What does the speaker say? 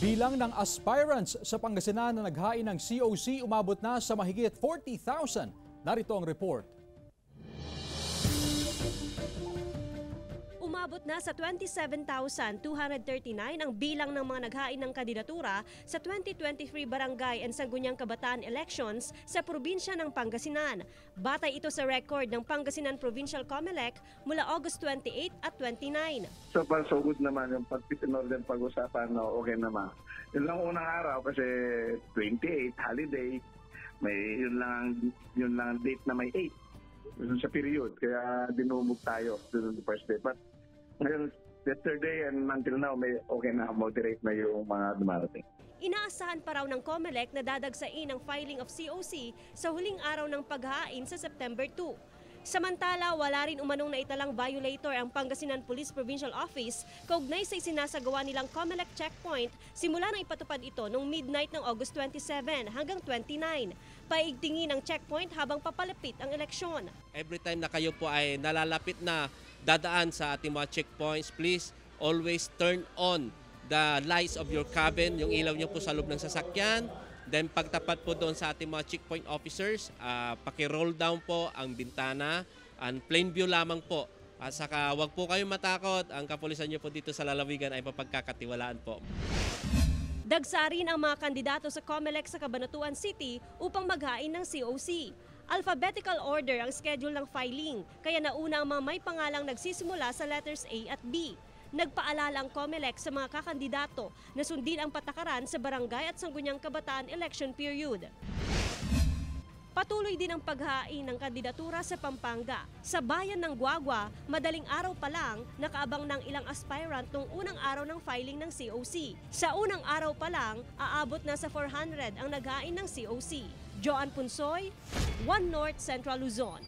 Bilang ng aspirants sa Pangasinan na naghain ng COC umabot na sa mahigit 40,000. Narito ang report. Umabot na sa 27,239 ang bilang ng mga naghain ng kandidatura sa 2023 Barangay and Sangguniang Kabataan Elections sa probinsya ng Pangasinan. Batay ito sa record ng Pangasinan Provincial COMELEC mula August 28 at 29. So far so good naman yung pag-order pag-usapan, no, okay naman. Yun lang unang araw kasi 28 holiday, may yun lang ang date na may 8. Yun sa period, kaya dinumog tayo dun the first day. But ngayon, yesterday and until now, may okay na, moderate na yung mga dumarating. Inaasahan pa raw ng COMELEC na dadagsain ang filing of COC sa huling araw ng paghain sa September 2. Samantala, wala rin umanong naitalang violator ang Pangasinan Police Provincial Office kaugnay sa isinasagawa nilang COMELEC checkpoint simula nang ipatupad ito noong midnight ng August 27 hanggang 29. Paigtingin ang checkpoint habang papalapit ang eleksyon. Every time na kayo po ay nalalapit na dadaan sa ating mga checkpoints, please always turn on the lights of your cabin, yung ilaw niyo po sa loob ng sasakyan. Then pagtapat po doon sa ating mga checkpoint officers, paki-roll down po ang bintana, and plain view lamang po. At saka wag po kayong matakot, ang kapulisan niyo po dito sa lalawigan ay mapagkakatiwalaan po. Dagsa rin ang mga kandidato sa COMELEC sa Cabanatuan City upang maghain ng COC. Alphabetical order ang schedule ng filing, kaya nauna ang mga may pangalang nagsisimula sa letters A at B. Nagpaalala ang COMELEC sa mga kakandidato na sundin ang patakaran sa barangay at sangguniang kabataan election period. Patuloy din ang paghain ng kandidatura sa Pampanga. Sa bayan ng Guagua, madaling araw pa lang nakaabang ng ilang aspirant nung unang araw ng filing ng COC. Sa unang araw pa lang, aabot na sa 400 ang naghain ng COC. Joan Punsoy, One North Central Luzon.